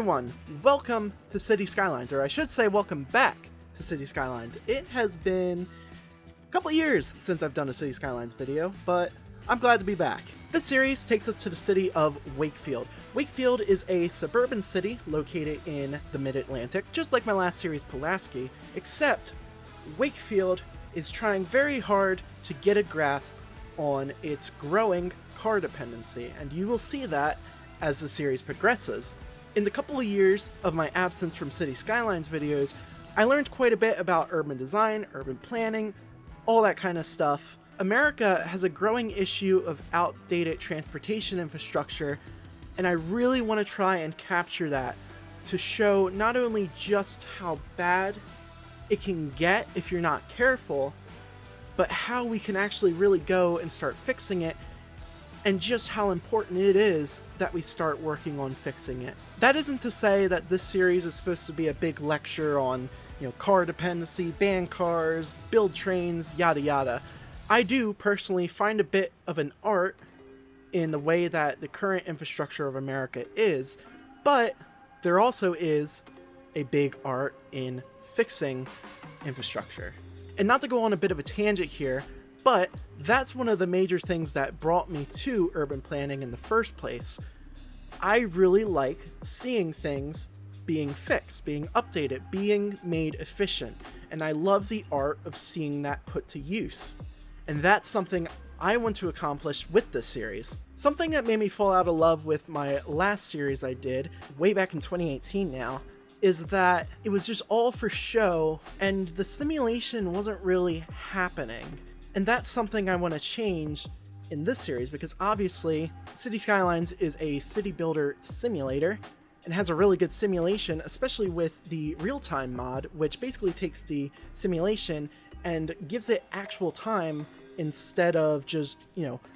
everyone, welcome to City Skylines, or I should say welcome back to City Skylines. It has been a couple years since I've done a City Skylines video, but I'm glad to be back. This series takes us to the city of Wakefield. Wakefield is a suburban city located in the mid-Atlantic, just like my last series, Pulaski, except Wakefield is trying very hard to get a grasp on its growing car dependency, and you will see that as the series progresses. In the couple of years of my absence from City Skylines videos, I learned quite a bit about urban design, urban planning, all that kind of stuff. America has a growing issue of outdated transportation infrastructure, and I really want to try and capture that to show not only just how bad it can get if you're not careful, but how we can actually really go and start fixing it, and just how important it is that we start working on fixing it. That isn't to say that this series is supposed to be a big lecture on, car dependency, ban cars, build trains, yada yada. I do personally find a bit of an art in the way that the current infrastructure of America is, but there also is a big art in fixing infrastructure. And not to go on a bit of a tangent here, but that's one of the major things that brought me to urban planning in the first place. I really like seeing things being fixed, being updated, being made efficient, and I love the art of seeing that put to use. And that's something I want to accomplish with this series. Something that made me fall out of love with my last series I did, way back in 2018 now, is that it was just all for show, and the simulation wasn't really happening. And that's something I want to change in this series, because obviously City Skylines is a city builder simulator and has a really good simulation, especially with the real-time mod, which basically takes the simulation and gives it actual time instead of just,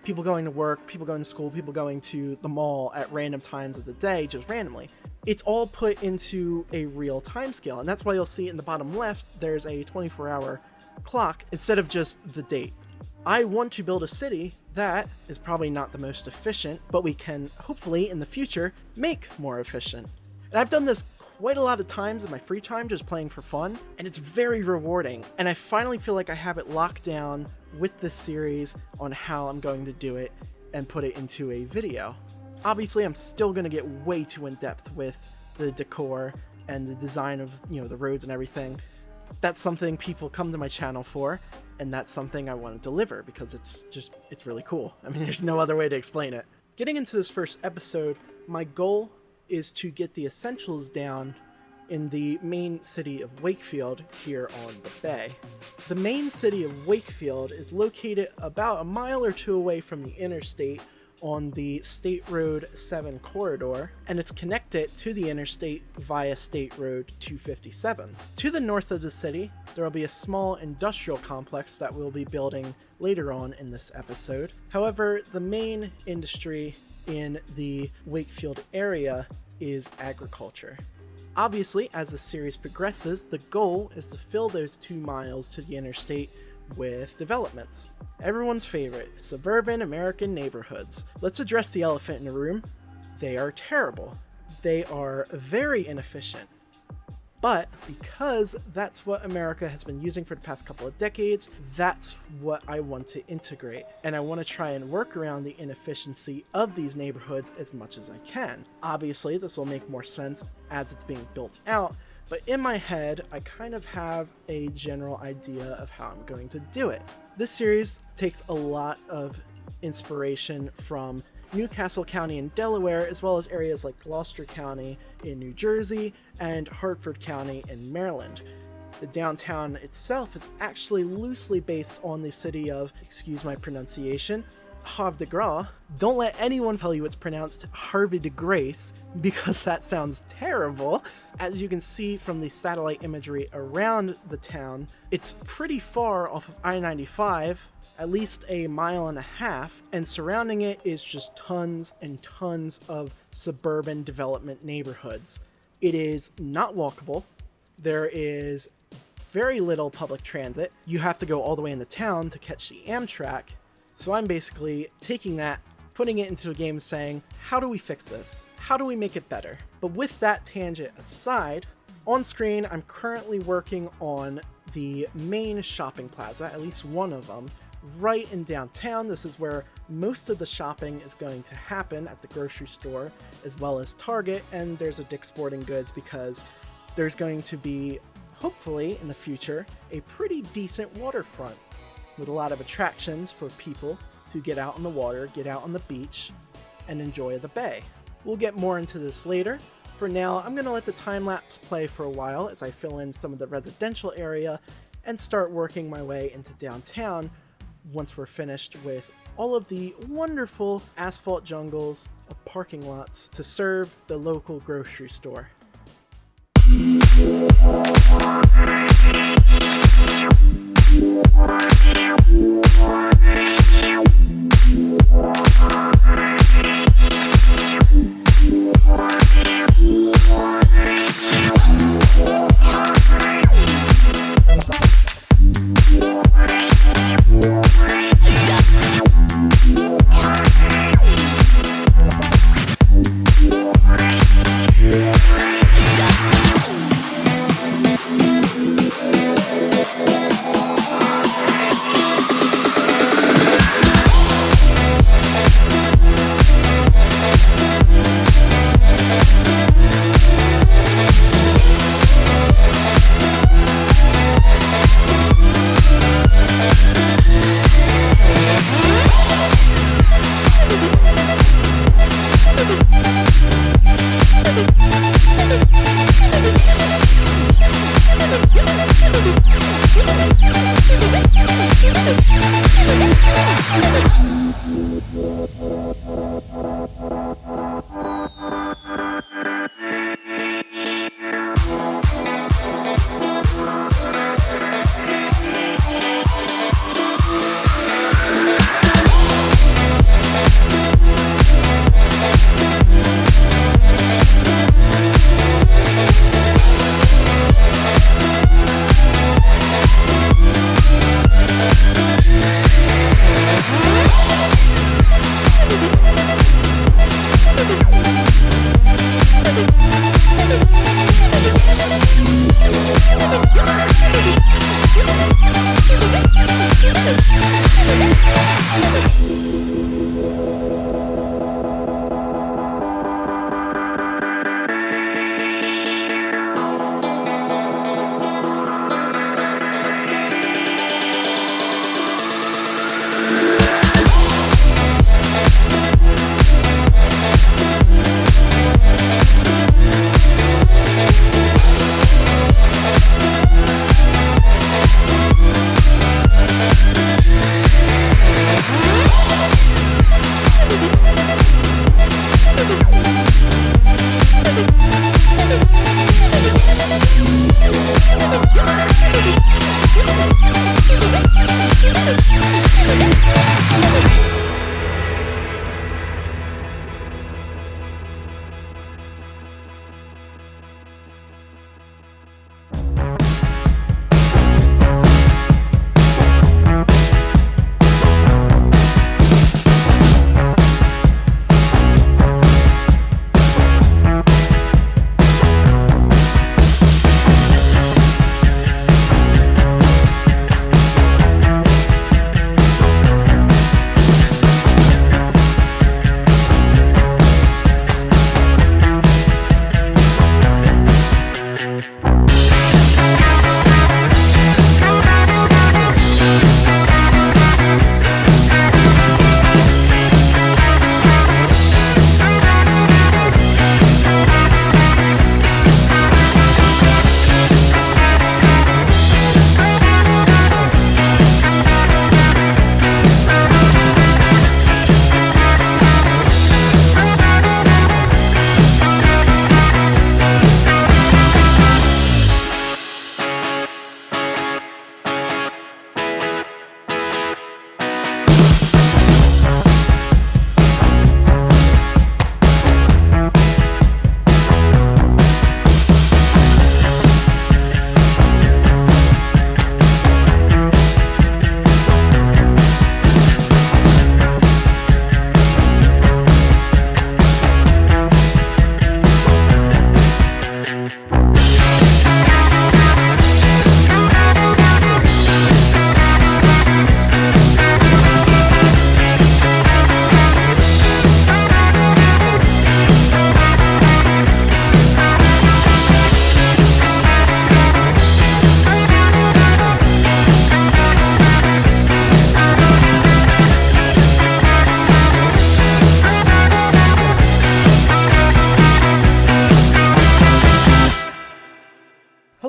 people going to work, people going to school, people going to the mall at random times of the day, just randomly. It's all put into a real time scale, and that's why you'll see in the bottom left, there's a 24-hour clock instead of just the date. I want to build a city that is probably not the most efficient, but we can hopefully in the future make more efficient. And I've done this quite a lot of times in my free time, just playing for fun, and it's very rewarding. And I finally feel like I have it locked down with this series on how I'm going to do it and put it into a video. Obviously, I'm still going to get way too in depth with the decor and the design of, the roads and everything. That's something people come to my channel for, and that's something I want to deliver because it's really cool. I mean, there's no other way to explain it. Getting into this first episode, my goal is to get the essentials down in the main city of Wakefield here on the bay. The main city of Wakefield is located about a mile or two away from the interstate on the State Road 7 corridor, and it's connected to the interstate via State Road 257. To the north of the city, there will be a small industrial complex that we'll be building later on in this episode. However, the main industry in the Wakefield area is agriculture. Obviously, as the series progresses, the goal is to fill those 2 miles to the interstate with developments. Everyone's favorite, suburban American neighborhoods. Let's address the elephant in the room. They are terrible. They are very inefficient. But because that's what America has been using for the past couple of decades, that's what I want to integrate. And I want to try and work around the inefficiency of these neighborhoods as much as I can. Obviously, this will make more sense as it's being built out, but in my head, I kind of have a general idea of how I'm going to do it. This series takes a lot of inspiration from Newcastle County in Delaware, as well as areas like Gloucester County in New Jersey and Hartford County in Maryland. The downtown itself is actually loosely based on the city of, excuse my pronunciation, Havre de Grace. Don't let anyone tell you it's pronounced Harvey de Grace, because that sounds terrible. As you can see from the satellite imagery around the town, it's pretty far off of I-95, at least a mile and a half, and surrounding it is just tons and tons of suburban development neighborhoods. It is not walkable. There is very little public transit. You have to go all the way into town to catch the Amtrak. So I'm basically taking that putting it into a game saying, how do we fix this? How do we make it better? But with that tangent aside, on screen I'm currently working on the main shopping plaza, at least one of them, right in downtown. This is where most of the shopping is going to happen, at the grocery store as well as Target, and there's a Dick's Sporting Goods, because there's going to be, hopefully in the future, a pretty decent waterfront with a lot of attractions for people to get out on the water, get out on the beach, and enjoy the bay. We'll get more into this later. For now, I'm going to let the time-lapse play for a while as I fill in some of the residential area and start working my way into downtown once we're finished with all of the wonderful asphalt jungles of parking lots to serve the local grocery store.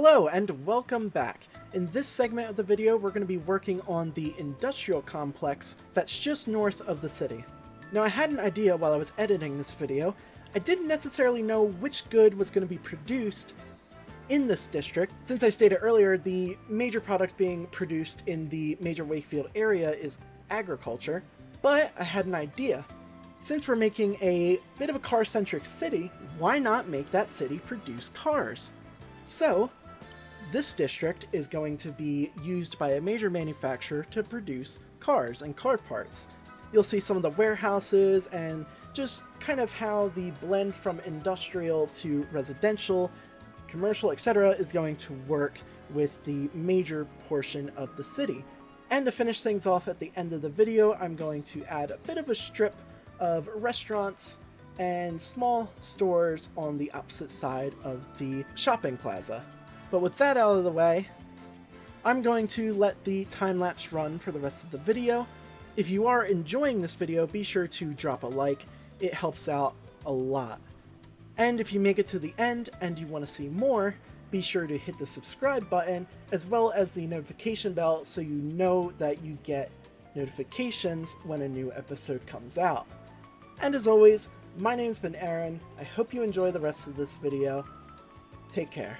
Hello and welcome back. In this segment of the video, we're going to be working on the industrial complex that's just north of the city. Now, I had an idea while I was editing this video. I didn't necessarily know which good was going to be produced in this district. Since I stated earlier, the major product being produced in the major Wakefield area is agriculture, but I had an idea. Since we're making a bit of a car-centric city, why not make that city produce cars? So, this district is going to be used by a major manufacturer to produce cars and car parts. You'll see some of the warehouses and just kind of how the blend from industrial to residential, commercial, etc. is going to work with the major portion of the city. And to finish things off at the end of the video, I'm going to add a bit of a strip of restaurants and small stores on the opposite side of the shopping plaza. But with that out of the way, I'm going to let the time-lapse run for the rest of the video. If you are enjoying this video, be sure to drop a like. It helps out a lot. And if you make it to the end and you want to see more, be sure to hit the subscribe button as well as the notification bell so you know that you get notifications when a new episode comes out. And as always, my name's been Aaron. I hope you enjoy the rest of this video. Take care.